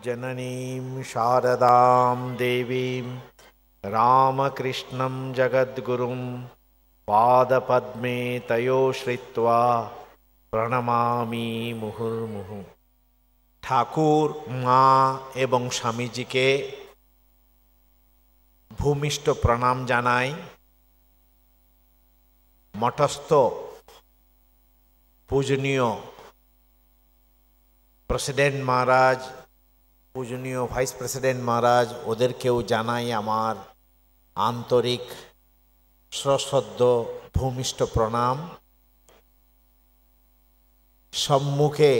जननीं शारदां देवीं रामकृष्णं जगद्गुरुं पादपद्मे तयो श्रित्वा প্রণমামি মুহুর্মুহু। ঠাকুর, মা এবং স্বামীজিকে ভূমিষ্ঠ প্রণাম জানাই। মঠস্থ পূজনীয় প্রেসিডেন্ট মহারাজ, পূজনীয় ভাইস প্রেসিডেন্ট মহারাজ, ওদেরকেও জানাই আমার আন্তরিক সশ্রদ্ধ ভূমিষ্ঠ প্রণাম। সম্মুখে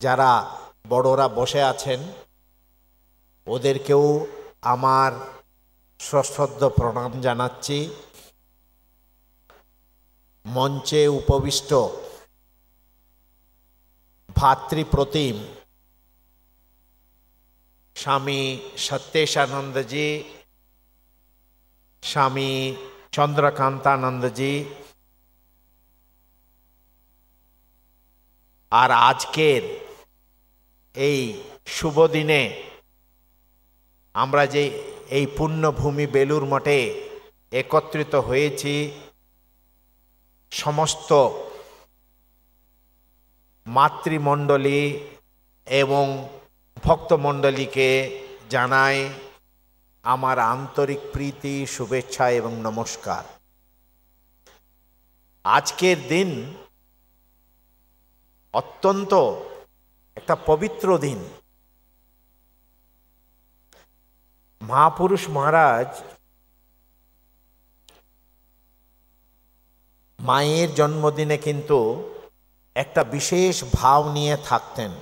যারা বড়রা বসে আছেন ওদেরকেও আমার সশ্রদ্ধ প্রণাম জানাচ্ছি। মঞ্চে উপবিষ্ট ভাতৃপ্রতিম স্বামী সত্যেশানন্দজি, স্বামী চন্দ্রকান্তানন্দজি, আর আজকের এই শুভ দিনে আমরা যে এই পুণ্যভূমি বেলুর মঠে একত্রিত হয়েছি, সমস্ত মাতৃমণ্ডলী এবং ভক্তমণ্ডলীকে জানাই আমার আন্তরিক প্রীতি, শুভেচ্ছা এবং নমস্কার। আজকের দিন অত্যন্ত একটা পবিত্র দিন। মহাপুরুষ মহারাজ মায়ের জন্মদিনে কিন্তু একটা বিশেষ ভাব নিয়ে থাকতেন।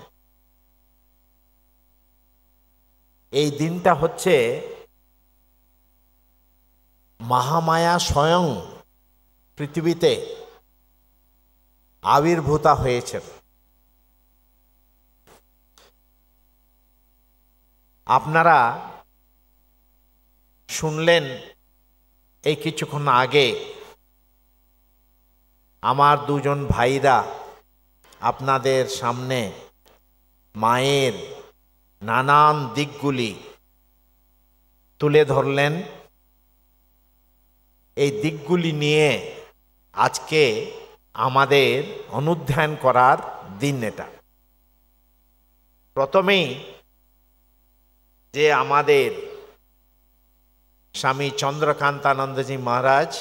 এই দিনটা হচ্ছে মহামায়া স্বয়ং পৃথিবীতে আবির্ভূতা হয়েছেন। আপনারা শুনলেন এই কিছুক্ষণ আগে আমার দুজন ভাইরা আপনাদের সামনে মায়ের নানান দিকগুলি তুলে ধরলেন। এই দিকগুলি নিয়ে আজকে আমাদের অনুধ্যান করার দিন এটা। প্রথমেই যে আমাদের স্বামী চন্দ্রকান্তানন্দজি মহারাজ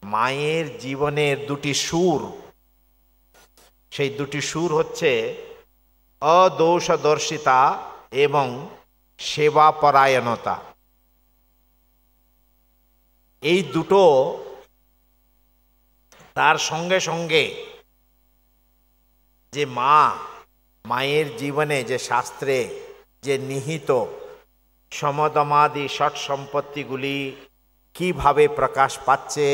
মায়ের জীবনের দুটি সুর, সেই দুটি সুর হচ্ছে অদোষদর্শিতা এবং সেবাপরায়ণতা। এই দুটো, তার সঙ্গে সঙ্গে যে মায়ের জীবনে যে শাস্ত্রে যে নিহিত সমদমাদি ষট সম্পত্তিগুলি কিভাবে প্রকাশ পাচ্ছে,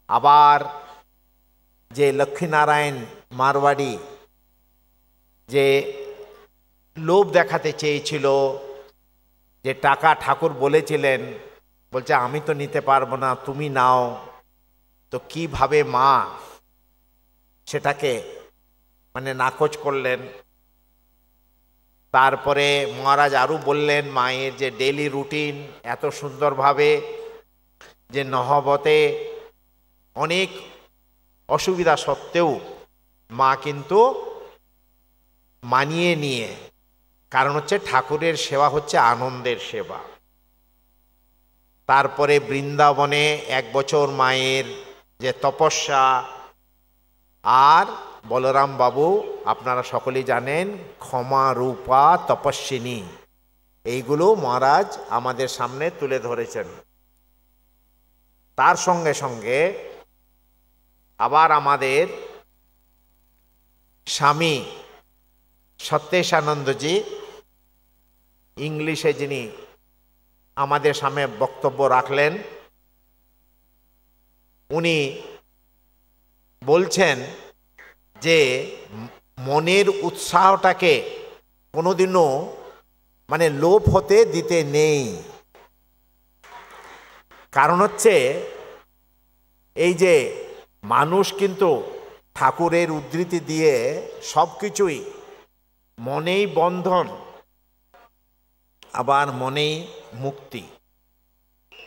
আবার যে লক্ষ্মীনারায়ণ মারওয়াড়ি যে লোভ দেখাতে চেয়েছিল, যে টাকা ঠাকুর বলেছিলেন, বলছে আমি তো নিতে পারবো না, তুমি নাও, তো কিভাবে মা সেটাকে নাকচ করলেন। তারপরে মহারাজ আরও বললেন মায়ের যে ডেইলি রুটিন এত সুন্দরভাবে, যে নহবতে অনেক অসুবিধা সত্ত্বেও মা কিন্তু মানিয়ে নিয়ে, কারণ হচ্ছে ঠাকুরের সেবা হচ্ছে আনন্দের সেবা। তারপরে বৃন্দাবনে 1 বছর মায়ের যে তপস্যা, আর বলরাম বাবু আপনারা সকলেই জানেন ক্ষমা রূপা তপস্বিনী, এইগুলো মহারাজ আমাদের সামনে তুলে ধরেছেন। তার সঙ্গে সঙ্গে আবার আমাদের স্বামী সত্যেশানন্দজি, ইংলিশে যিনি আমাদের সামনে বক্তব্য রাখলেন, উনি বলছেন যে মনের উৎসাহটাকে কোনোদিনও লোপ হতে দিতে নেই। কারণ হচ্ছে এই যে মানুষ কিন্তু ঠাকুরের উদ্ধৃতি দিয়ে সব কিছুই মনেই বন্ধন, আবার মনেই মুক্তি।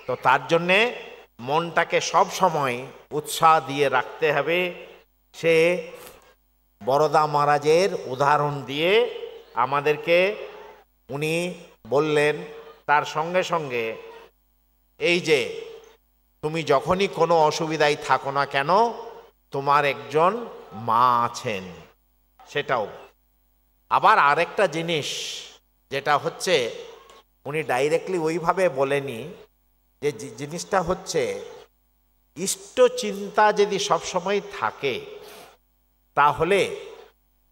তো তার জন্যে মনটাকে সব সময় উৎসাহ দিয়ে রাখতে হবে। সে বরদা মহারাজের উদাহরণ দিয়ে আমাদেরকে উনি বললেন, তার সঙ্গে সঙ্গে এই যে তুমি যখনই কোনো অসুবিধায় থাকো না কেন, তোমার একজন মা আছেন, সেটাও। আবার আরেকটা জিনিস যেটা হচ্ছে, উনি ডাইরেক্টলি ওইভাবে বলেনি, যে জিনিসটা হচ্ছে ইষ্ট চিন্তা যদি সবসময় থাকে, তাহলে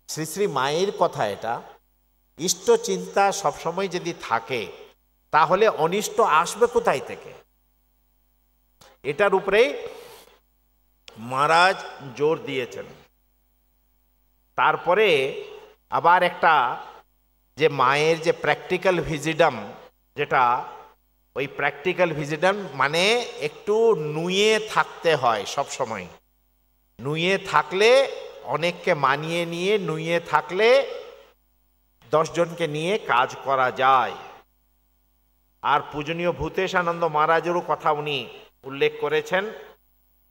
শ্রী শ্রী মায়ের কথা এটা, ইষ্ট চিন্তা সবসময় যদি থাকে তাহলে অনিষ্ট আসবে কোথায় থেকে? এটার উপরেই মহারাজ জোর দিয়েছেন। তারপরে আবার একটা যে মায়ের যে প্র্যাকটিক্যাল ভিজিডম, যেটা ওই প্র্যাকটিক্যাল ভিজিডম মানে একটু নুয়ে থাকতে হয় সব সময়। নুয়ে থাকলে অনেককে মানিয়ে নিয়ে, নুয়ে থাকলে 10 জনকে নিয়ে কাজ করা যায়। আর পূজনীয় ভূতেশানন্দ মহারাজেরও কথা উনি উল্লেখ করেছেন।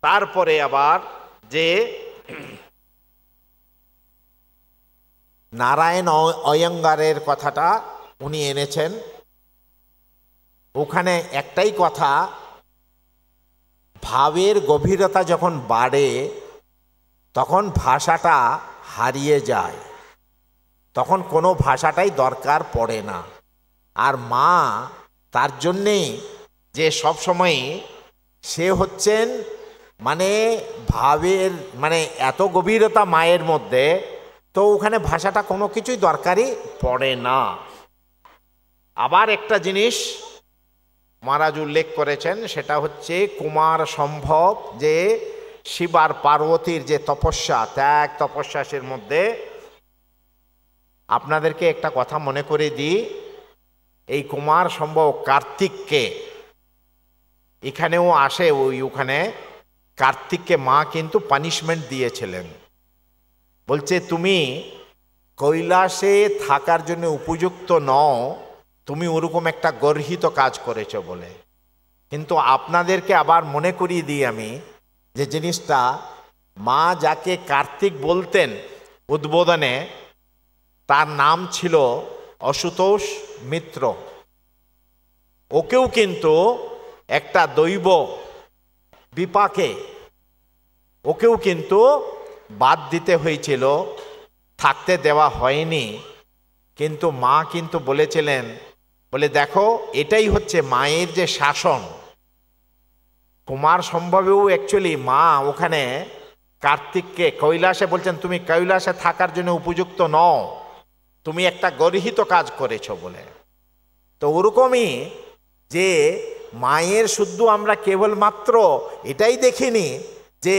তারপরে আবার যে নারায়ণ অয়ঙ্গারের কথাটা উনি এনেছেন, ওখানে একটাই কথা, ভাবের গভীরতা যখন বাড়ে তখন ভাষাটা হারিয়ে যায়, তখন কোনো ভাষাটাই দরকার পড়ে না। আর মা তার জন্যেই যে সব সময় সে হচ্ছেন মানে ভাবের মানে এত গভীরতা মায়ের মধ্যে, তো ওখানে ভাষাটা কোনো কিছুই দরকারই পড়ে না। আবার একটা জিনিস মহারাজ উল্লেখ করেছেন, সেটা হচ্ছে কুমার সম্ভব, যে শিব আর পার্বতীর যে তপস্যা, ত্যাগ তপস্যাসের মধ্যে আপনাদেরকে একটা কথা মনে করে দিই। এই কুমার সম্ভব কার্তিককে এখানেও আসে, ওখানে কার্তিককে মা কিন্তু পানিশমেন্ট দিয়েছিলেন, বলছে তুমি কৈলাসে থাকার জন্য উপযুক্ত নও, তুমি ওরকম একটা গর্হিত কাজ করেছো বলে। কিন্তু আপনাদেরকে আবার মনে করিয়ে দিই আমি যে জিনিসটা, মা যাকে কার্তিক বলতেন উদ্বোধনে, তার নাম ছিল অশুতোষ মিত্র। ওকেও কিন্তু একটা দৈব বিপাকে ওকেও কিন্তু বাদ দিতে হয়েছিল, থাকতে দেওয়া হয়নি। কিন্তু মা কিন্তু বলেছিলেন, বলে দেখো এটাই হচ্ছে মায়ের যে শাসন। কুমার সম্ভবেও অ্যাকচুয়ালি মা ওখানে কার্তিককে কৈলাসে বলছেন, তুমি কৈলাসে থাকার জন্য উপযুক্ত নও, তুমি একটা গর্হিত কাজ করেছো বলে। তো ওরকমই যে মায়ের শুদ্ধ আমরা কেবলমাত্র এটাই দেখিনি যে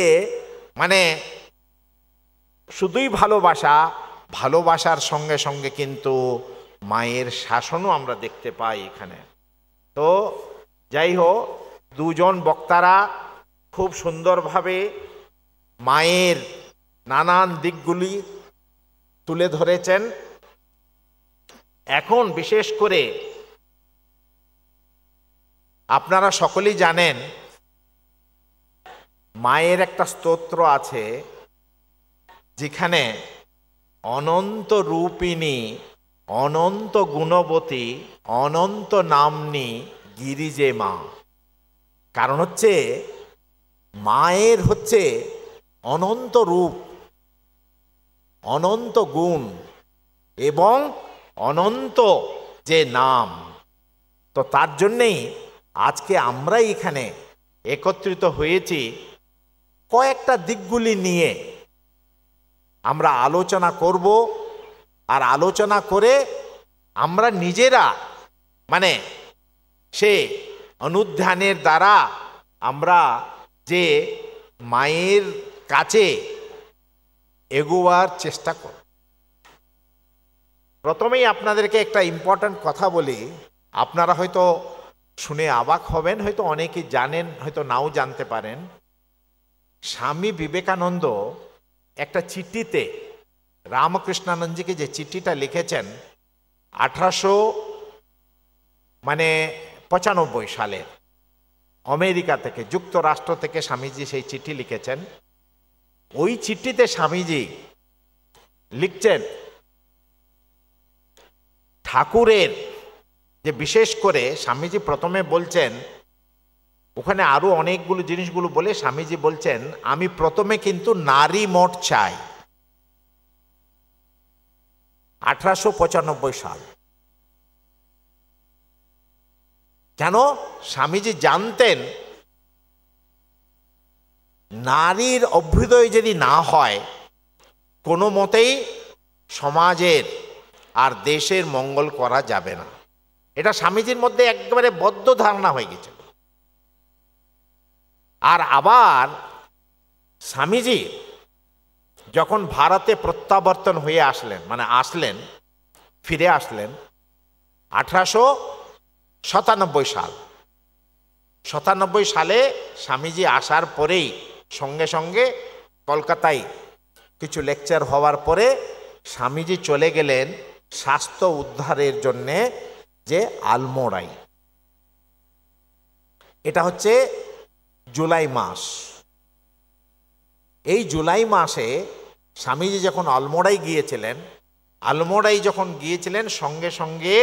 মানে শুধুই ভালোবাসা, ভালোবাসার সঙ্গে সঙ্গে কিন্তু মায়ের শাসনও আমরা দেখতে পাই এখানে। তো যাই হোক, দুজন বক্তারা খুব সুন্দরভাবে মায়ের নানান দিকগুলি তুলে ধরেছেন। এখন বিশেষ করে আপনারা সকলেই জানেন মায়ের একটা স্তোত্র আছে, যেখানে অনন্ত রূপিণী, অনন্ত গুণবতী, অনন্ত নামনি গিরিজে মা। কারণ হচ্ছে মায়ের হচ্ছে অনন্ত রূপ, অনন্ত গুণ এবং অনন্ত যে নাম। তো তার জন্যেই আজকে আমরা এখানে একত্রিত হয়েছি, কয়েকটা দিকগুলি নিয়ে আমরা আলোচনা করব। আর আলোচনা করে আমরা নিজেরা মানে সে অনুধ্যানের দ্বারা আমরা যে মায়ের কাছে এগোয়ার চেষ্টা করব। প্রথমেই আপনাদেরকে একটা ইম্পর্ট্যান্ট কথা বলি, আপনারা হয়তো শুনে অবাক হবেন, হয়তো অনেকেই জানেন, হয়তো নাও জানতে পারেন। স্বামী বিবেকানন্দ একটা চিঠিতে রামকৃষ্ণানন্দজিকে যে চিঠিটা লিখেছেন 1895 সালে আমেরিকা থেকে, যুক্তরাষ্ট্র থেকে স্বামীজি সেই চিঠি লিখেছেন। ওই চিঠিতে স্বামীজি লিখছেন ঠাকুরের যে বিশেষ করে স্বামীজি প্রথমে বলছেন, ওখানে আরো অনেকগুলো জিনিসগুলো বলে স্বামীজি বলছেন আমি প্রথমে কিন্তু নারী মঠ চাই। 1895 সাল। কেন? স্বামীজি জানতেন নারীর অভ্যুদয় যদি না হয় কোনো মতেই সমাজের আর দেশের মঙ্গল করা যাবে না। এটা স্বামীজির মধ্যে একেবারে বদ্ধ ধারণা হয়ে গেছে। আর আবার স্বামীজি যখন ভারতে প্রত্যাবর্তন হয়ে আসলেন, ফিরে আসলেন 1897 সাল। 97 সালে স্বামীজি আসার পরেই সঙ্গে সঙ্গে কলকাতায় কিছু লেকচার হওয়ার পরে স্বামীজি চলে গেলেন স্বাস্থ্য উদ্ধারের জন্যে যে আলমোড়াই। এটা হচ্ছে জুলাই মাস। এই জুলাই মাসে স্বামীজি যখন আলমোড়াই গিয়েছিলেন সঙ্গে সঙ্গে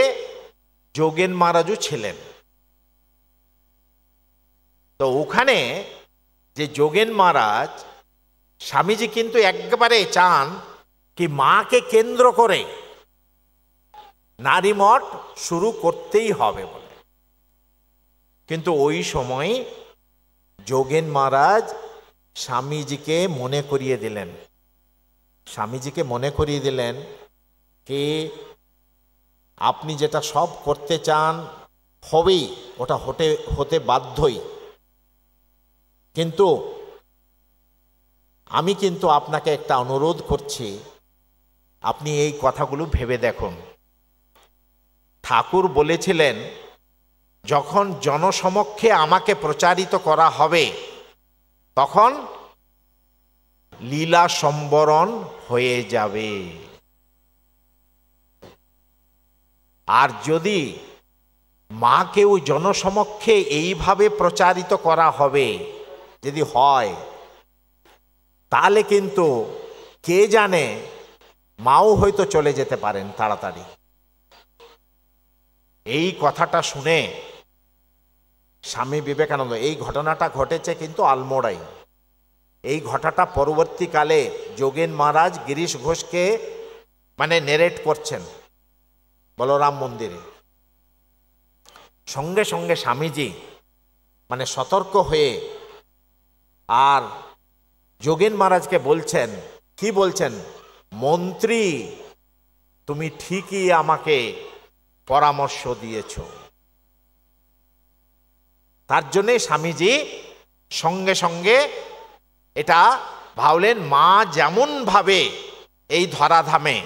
যোগেন মহারাজও ছিলেন। তো ওখানে যে যোগেন মহারাজ, স্বামীজি কিন্তু একেবারে চান কি মাকে কেন্দ্র করে নারী মঠ শুরু করতেই হবে বলে। কিন্তু ওই সময় যোগেন মহারাজ স্বামীজিকে মনে করিয়ে দিলেন কি আপনি যেটা সব করতে চান হবেই, ওটা হতে বাধ্যই, কিন্তু আমি কিন্তু আপনাকে একটা অনুরোধ করছি, আপনি এই কথাগুলো ভেবে দেখুন। ঠাকুর বলেছিলেন যখন জনসমক্ষে আমাকে প্রচারিত করা হবে তখন লীলা সম্বরণ হয়ে যাবে। আর যদি মাকেও জনসমক্ষে এইভাবে প্রচারিত করা হবে যদি হয়, তাহলে কিন্তু কে জানে মাও হয়তো চলে যেতে পারেন তাড়াতাড়ি। এই কথাটা শুনে স্বামী বিবেকানন্দ, এই ঘটনাটা ঘটেছে কিন্তু আলমোড়াই। এই ঘটনাটা পরবর্তীকালে যোগেন মহারাজ গিরিশ ঘোষকে নেরেট করছেন বলরাম মন্দিরে। সঙ্গে সঙ্গে স্বামীজি সতর্ক হয়ে আর যোগেন মহারাজকে বলছেন, কি বলছেন, মন্ত্রী তুমি ঠিকই আমাকে পরামর্শ দিয়েছ। তার জন্যে স্বামীজি সঙ্গে সঙ্গে এটা ভাবলেন, মা যেমন ভাবে এই ধরাধামে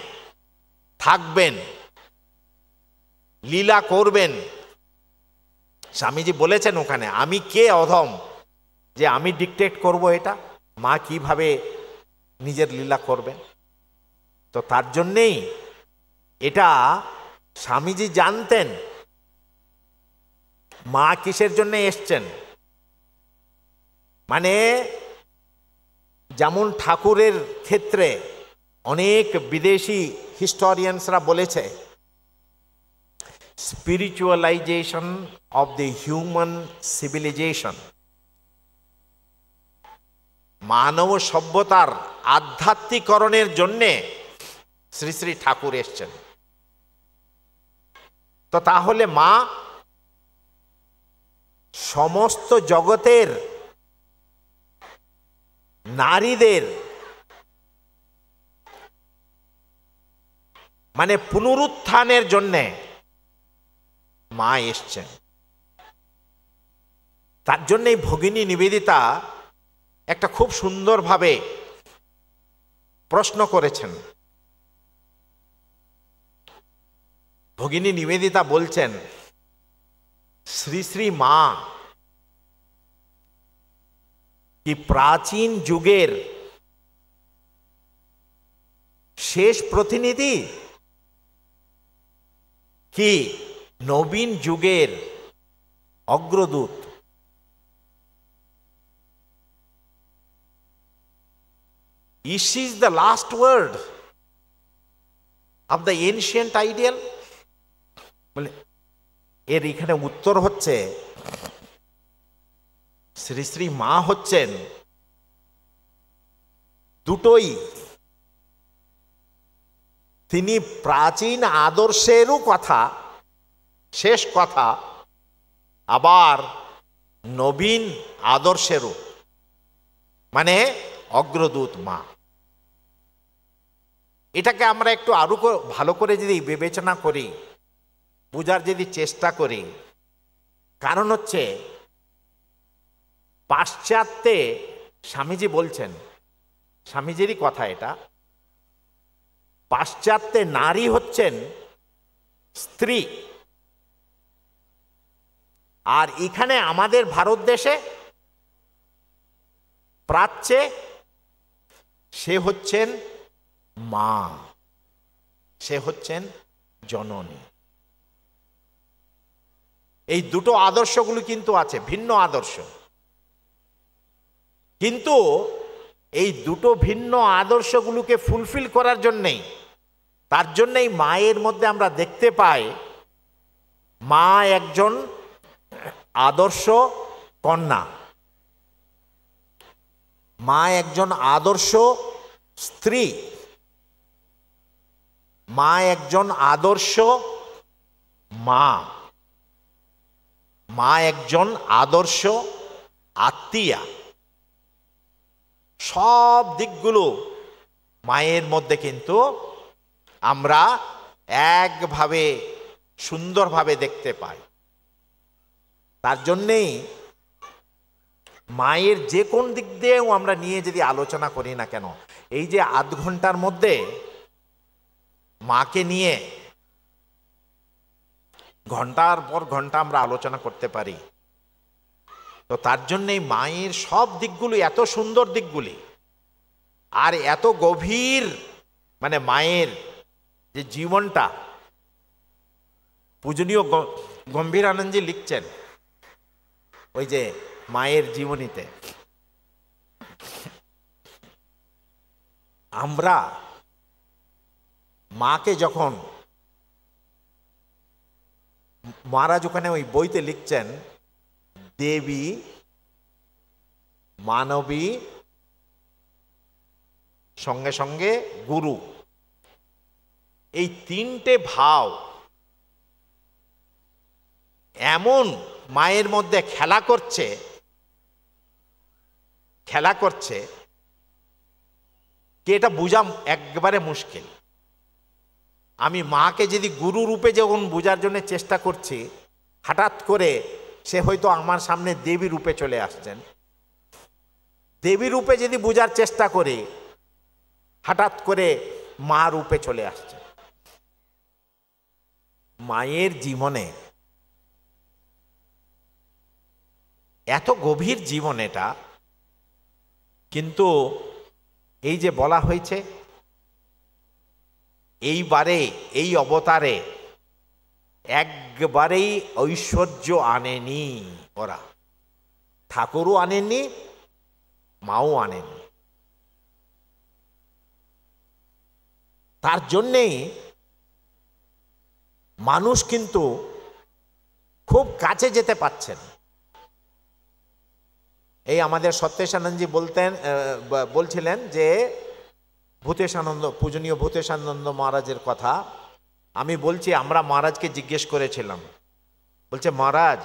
থাকবেন, লীলা করবেন। স্বামীজি বলেছেন ওখানে, আমি কে অধম যে আমি ডিকটেট করব এটা, মা কিভাবে নিজের লীলা করবেন। তো তার জন্যেই এটা স্বামীজি জানতেন মা কিসের জন্য এসছেন। যেমন ঠাকুরের ক্ষেত্রে অনেক বিদেশি হিস্টোরিয়ানসরা বলেছে, স্পিরিচুয়ালাইজেশন অফ দ্য হিউম্যান সিভিলাইজেশন, মানব সভ্যতার আধ্যাত্মিকরণের জন্যে শ্রী শ্রী ঠাকুর এসছেন। তো তাহলে মা সমস্ত জগতের নারীদের পুনরুত্থানের জন্যে মা এসছেন। তার জন্যই ভগিনী নিবেদিতা একটা খুব সুন্দরভাবে প্রশ্ন করেছেন। ভগিনী নিবেদিতা বলছেন, শ্রী শ্রী মা কি প্রাচীন যুগের শেষ প্রতিনিধি কি নবীন যুগের অগ্রদূত? Is she the last word of the ancient ideal? বলে এর এখানে উত্তর হচ্ছে শ্রী শ্রী মা হচ্ছেন দুটোই। তিনি প্রাচীন আদর্শেরও কথা, শেষ কথা, আবার নবীন আদর্শেরও, মানে অগ্রদূত মা। এটাকে আমরা একটু আরো ভালো করে যদি বিবেচনা করি, বোঝার যদি চেষ্টা করি, কারণ হচ্ছে পাশ্চাত্যে স্বামীজি বলছেন, স্বামীজিরই কথা এটা, পাশ্চাত্যে নারী হচ্ছেন স্ত্রী, আর এখানে আমাদের ভারত দেশে প্রাচ্যে সে হচ্ছেন মা, সে হচ্ছেন জননী। এই দুটো আদর্শগুলো কিন্তু আছে, ভিন্ন আদর্শ, কিন্তু এই দুটো ভিন্ন আদর্শগুলোকে ফুলফিল করার জন্যেই, তার জন্যেই মায়ের মধ্যে আমরা দেখতে পাই মা একজন আদর্শ কন্যা, মা একজন আদর্শ স্ত্রী, মা একজন আদর্শ মা, মা একজন আদর্শ আত্মীয়া। সব দিকগুলো মায়ের মধ্যে কিন্তু আমরা একভাবে সুন্দরভাবে দেখতে পাই। তার জন্যেই মায়ের যে কোন দিক দিয়েও আমরা নিয়ে যদি আলোচনা করি না কেন, এই যে আধ ঘন্টার মধ্যে মাকে নিয়ে ঘন্টার পর ঘন্টা আমরা আলোচনা করতে পারি, তো তার জন্যেই মায়ের সব দিকগুলি এত সুন্দর দিকগুলি, আর এত গভীর, মানে মায়ের যে জীবনটা, পূজনীয় গম্ভীর আনন্দজি লিখছেন ওই যে মায়ের জীবনীতে, আমরা মাকে যখন, মহারাজ ওখানে ওই বইতে লিখছেন দেবী, মানবী, সঙ্গে সঙ্গে গুরু, এই তিনটে ভাব এমন মায়ের মধ্যে খেলা করছে কি এটা বোঝা একবারে মুশকিল। আমি মাকে যদি গুরু রূপে যখন বোঝার জন্য চেষ্টা করছি, হঠাৎ করে সে হয়তো আমার সামনে দেবী রূপে চলে আসছেন। দেবী রূপে যদি বোঝার চেষ্টা করি, হঠাৎ করে মা রূপে চলে আসছে। মায়ের জীবনে এত গভীর জীবন এটা, কিন্তু এই যে বলা হয়েছে এইবারে এই অবতারে একবারেই ঐশ্বর্য আনেনি ওরা, ঠাকুরও আনেননি, মাও আনেননি। তার জন্যেই মানুষ কিন্তু খুব কাছে যেতে পারছেন। এই আমাদের সত্যেশানন্দজি বলছিলেন যে ভূতেশানন্দ, পূজনীয় ভূতেশানন্দ মহারাজের কথা আমি বলছি, আমরা মহারাজকে জিজ্ঞেস করেছিলাম, বলছে মহারাজ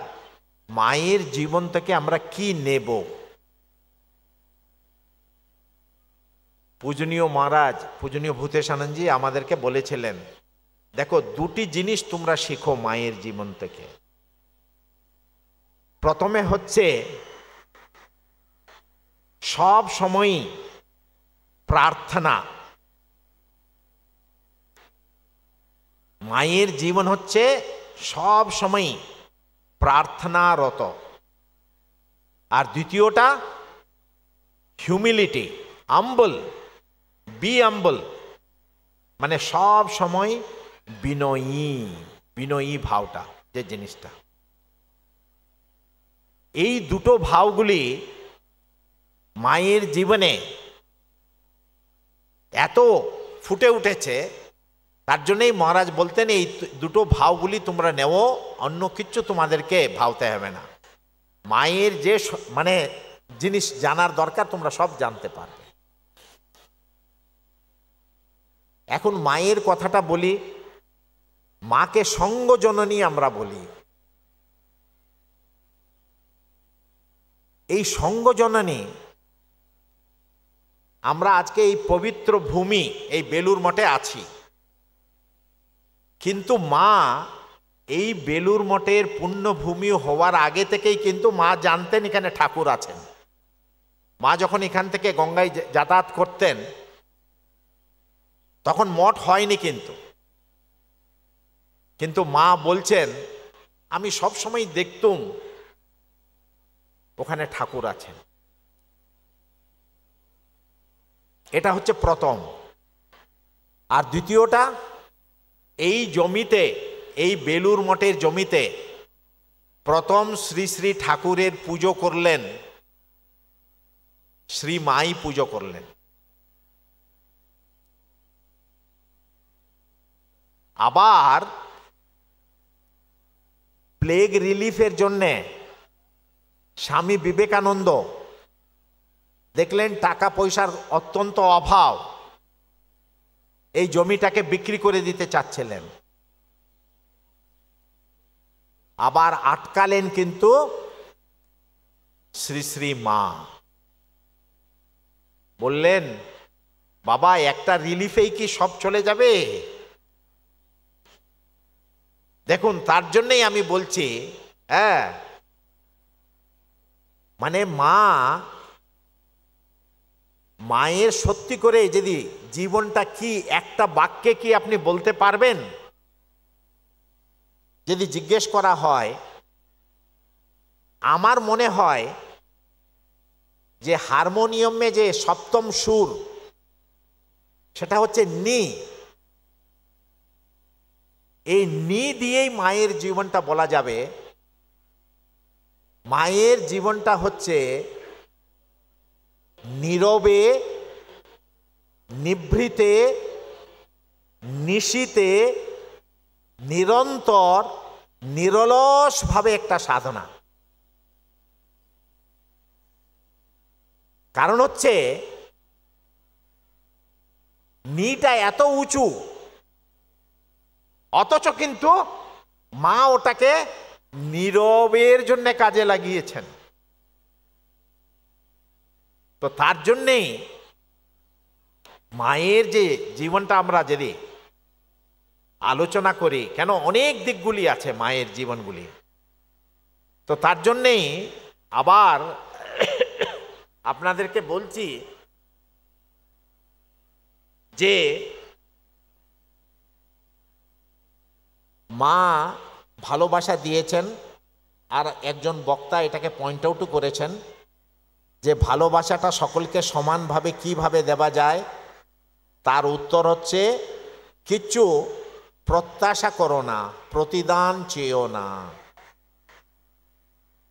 মায়ের জীবন থেকে আমরা কি নেব? পূজনীয় মহারাজ, পূজনীয় ভূতেশানন্দজি আমাদেরকে বলেছিলেন, দেখো দুটি জিনিস তোমরা শিখো মায়ের জীবন থেকে। প্রথমে হচ্ছে সব সময়ই প্রার্থনা। মায়ের জীবন হচ্ছে সব সময় প্রার্থনারত। আর দ্বিতীয়টা হিউমিলিটি, আম্বল, বি আম্বল, মানে সব সময় বিনয়ী, বিনয়ী ভাবটা যে জিনিসটা, এই দুটো ভাবগুলি মায়ের জীবনে এত ফুটে উঠেছে, তার জন্যই মহারাজ বলতেন এই দুটো ভাবগুলি তোমরা নেও, অন্য কিছু তোমাদেরকে ভাবতে হবে না। মায়ের যে মানে জিনিস জানার দরকার তোমরা সব জানতে পারবে। এখন মায়ের কথাটা বলি, মাকে সঙ্গজননী আমরা বলি। এই সঙ্গজননী আমরা আজকে এই পবিত্র ভূমি এই বেলুর মঠে আছি, কিন্তু মা এই বেলুর মঠের পুণ্যভূমি হওয়ার আগে থেকেই কিন্তু মা জানতেন এখানে ঠাকুর আছেন। মা যখন এখান থেকে গঙ্গায় যাতায়াত করতেন তখন মঠ হয়নি, কিন্তু মা বলছেন আমি সব সময় দেখতুম ওখানে ঠাকুর আছেন। এটা হচ্ছে প্রথম। আর দ্বিতীয়টা, এই জমিতে, এই বেলুর মঠের জমিতে প্রথম শ্রী শ্রী ঠাকুরের পুজো করলেন শ্রী মাই পুজো করলেন। আবার প্লেগ রিলিফের জন্যে স্বামী বিবেকানন্দ দেখলেন টাকা পয়সার অত্যন্ত অভাব, এই জমিটাকে বিক্রি করে দিতে চাচ্ছিলেন। আবার আটকালেন কিন্তু শ্রী শ্রী মা, বললেন বাবা একটা রিলিফেই কি সব চলে যাবে? দেখুন, তার জন্যই আমি বলছি, হ্যাঁ, মানে মায়ের সত্যি করে যদি জীবনটা কি একটা বাক্যে কি আপনি বলতে পারবেন? যদি জিজ্ঞেস করা হয়, আমার মনে হয় যে হারমোনিয়ামে যে সপ্তম সুর সেটা হচ্ছে নি। এই নি দিয়েই মায়ের জীবনটা বলা যাবে। মায়ের জীবনটা হচ্ছে নীরবে, নিভৃতে, নিশীতে, নিরন্তর, নিরলসভাবে একটা সাধনা। কারণ হচ্ছে নিটা এত উঁচু, অথচ কিন্তু মা ওটাকে নীরবের জন্য কাজে লাগিয়েছেন। তো তার জন্যেই মায়ের যে জীবনটা আমরা যদি আলোচনা করি, কেন অনেক দিকগুলি আছে মায়ের জীবনগুলি, তো তার জন্যেই আবার আপনাদেরকে বলছি যে মা ভালোবাসা দিয়েছেন। আর একজন বক্তা এটাকে পয়েন্ট আউটও করেছেন যে ভালোবাসাটা সকলকে সমানভাবে কিভাবে দেওয়া যায়, তার উত্তর হচ্ছে কিচ্ছু প্রত্যাশা করো না, প্রতিদান চেয়েও না।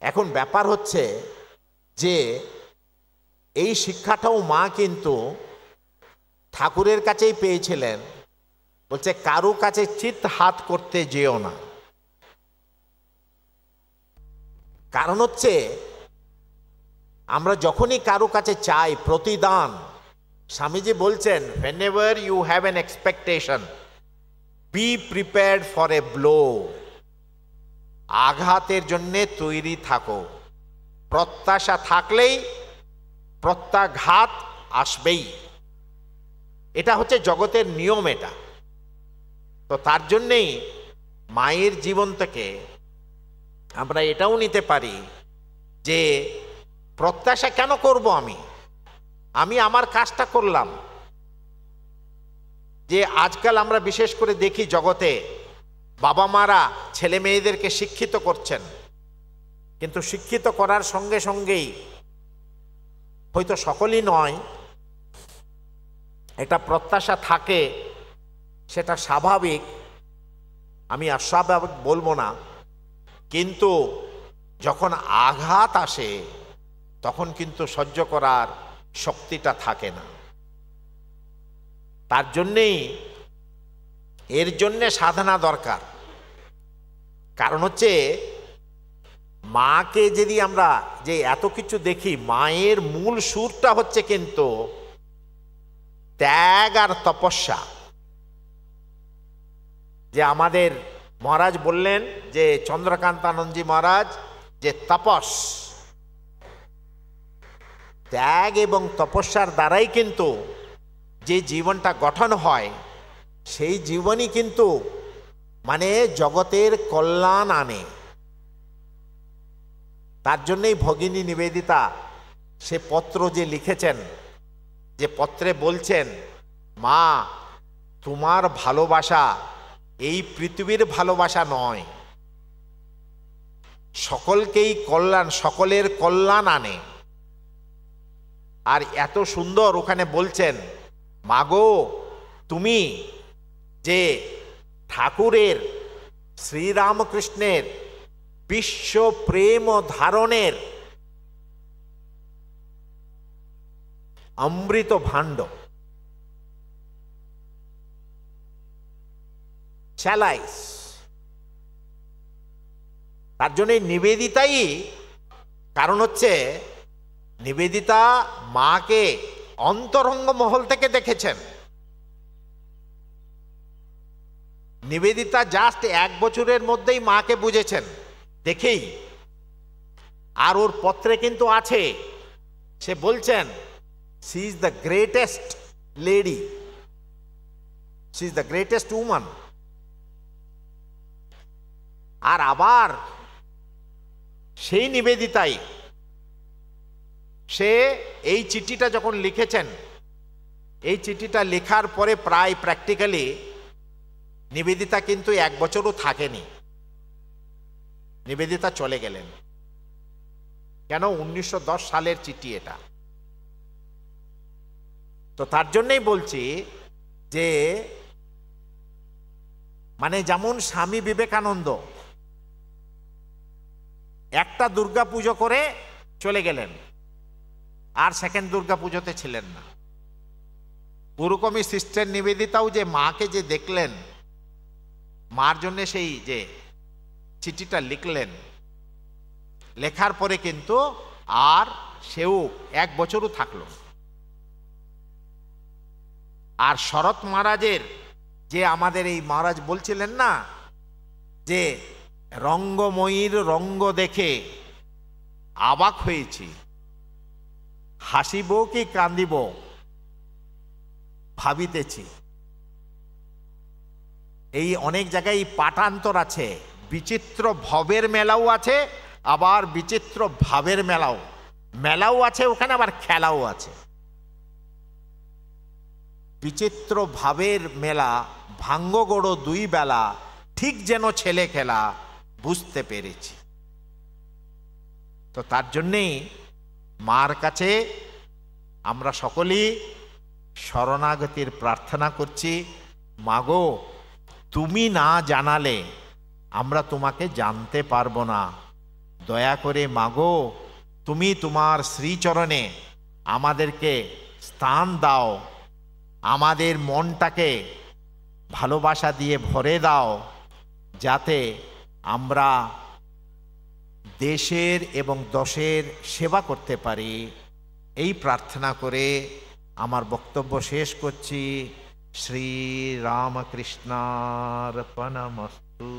এখন ব্যাপার হচ্ছে যে এই শিক্ষাটাও মা কিন্তু ঠাকুরের কাছেই পেয়েছিলেন। বলছে কারো কাছে চিত হাত করতে যেও না। কারণ হচ্ছে আমরা যখনই কারো কাছে চাই প্রতিদান, স্বামীজি বলছেন whenever you have an expectation be prepared for a blow, আঘাতের জন্য তৈরি থাকো। প্রত্যাশা থাকলেই প্রত্যাঘাত আসবেই, এটা হচ্ছে জগতের নিয়ম এটা। তো তার জন্যেই মায়ের জীবন থেকে আমরা এটাও নিতে পারি যে প্রত্যাশা কেন করব, আমি আমার কাজটা করলাম। যে আজকাল আমরা বিশেষ করে দেখি জগতে বাবা মারা ছেলে মেয়েদেরকে শিক্ষিত করছেন, কিন্তু শিক্ষিত করার সঙ্গে সঙ্গেই হয়তো সকলই নয়, একটা প্রত্যাশা থাকে সেটা স্বাভাবিক, আমি অস্বাভাবিক বলবো না, কিন্তু যখন আঘাত আসে তখন কিন্তু সহ্য করার শক্তিটা থাকে না। তার জন্যেই এর জন্যে সাধনা দরকার। কারণ হচ্ছে মাকে যদি আমরা যে এত কিছু দেখি, মায়ের মূল সুরটা হচ্ছে কিন্তু ত্যাগ আর তপস্যা। যে আমাদের মহারাজ বললেন, যে চন্দ্রকান্তানন্দজি মহারাজ, যে তপস, ত্যাগ এবং তপস্যার দ্বারাই কিন্তু যে জীবনটা গঠন হয়, সেই জীবনই কিন্তু মানে জগতের কল্যাণ আনে। তার জন্যই ভগিনী নিবেদিতা সে পত্র যে লিখেছেন, যে পত্রে বলছেন, মা তোমার ভালোবাসা এই পৃথিবীর ভালোবাসা নয়, সকলকেই কল্যাণ, সকলের কল্যাণ আনে। আর এত সুন্দর ওখানে বলছেন, মাগো তুমি যে ঠাকুরের শ্রীরামকৃষ্ণের বিশ্ব প্রেম ধারণের অমৃত ভাণ্ড, চ্যালাইস। তার জন্য নিবেদিতাই কারণ হচ্ছে, নিবেদিতা মাকে অন্তরঙ্গ মহল থেকে দেখেছেন। নিবেদিতা জাস্ট 1 বছরের মধ্যেই মাকে বুঝেছেন দেখেই। আর ওর পত্রে কিন্তু আছে, সে বলছেন she is the greatest lady, she is the greatest woman. আর আবার সেই নিবেদিতাই সে এই চিঠিটা যখন লিখেছেন, এই চিঠিটা লেখার পরে প্রায় প্র্যাকটিক্যালি নিবেদিতা কিন্তু 1 বছরও থাকেনি, নিবেদিতা চলে গেলেন। কেন? 1910 সালের চিঠি এটা। তো তার জন্যই বলছি যে মানে যেমন স্বামী বিবেকানন্দ একটা দুর্গা পুজো করে চলে গেলেন, আর সেকেন্ড দুর্গা পুজোতে ছিলেন না। ওরকমই সিস্টার নিবেদিতাও যে মাকে যে দেখলেন, মার জন্য সেই যে চিঠিটা লিখলেন, লেখার পরে কিন্তু আর সেও 1 বছরও থাকলো। আর শরৎ মহারাজের যে আমাদের এই মহারাজ বলছিলেন না, যে রঙ্গময়ীর রঙ্গ দেখে অবাক হয়েছি, হাসিব কি কান্দিব ভাবিতেছি। এই অনেক জায়গায় পাঠান্তর আছে, বিচিত্র ভবের মেলাও আছে, আবার বিচিত্র ভাবের মেলাও আছে ওখানে, আবার খেলাও আছে। বিচিত্র ভাবের মেলা, ভাঙ্গগড় 2 বেলা, ঠিক যেন ছেলে খেলা, বুঝতে পেরেছি। তো তার জন্যেই মার কাছে আমরা সকলেই শরণাগতির প্রার্থনা করছি। মাগো তুমি না জানালে আমরা তোমাকে জানতে পারবো না। দয়া করে মাগো তুমি তোমার শ্রীচরণে আমাদেরকে স্থান দাও, আমাদের মনটাকে ভালোবাসা দিয়ে ভরে দাও, যাতে আমরা দেশের এবং দশের সেবা করতে পারি। এই প্রার্থনা করে আমার বক্তব্য শেষ করছি। শ্রী রামকৃষ্ণার্পণমস্তু।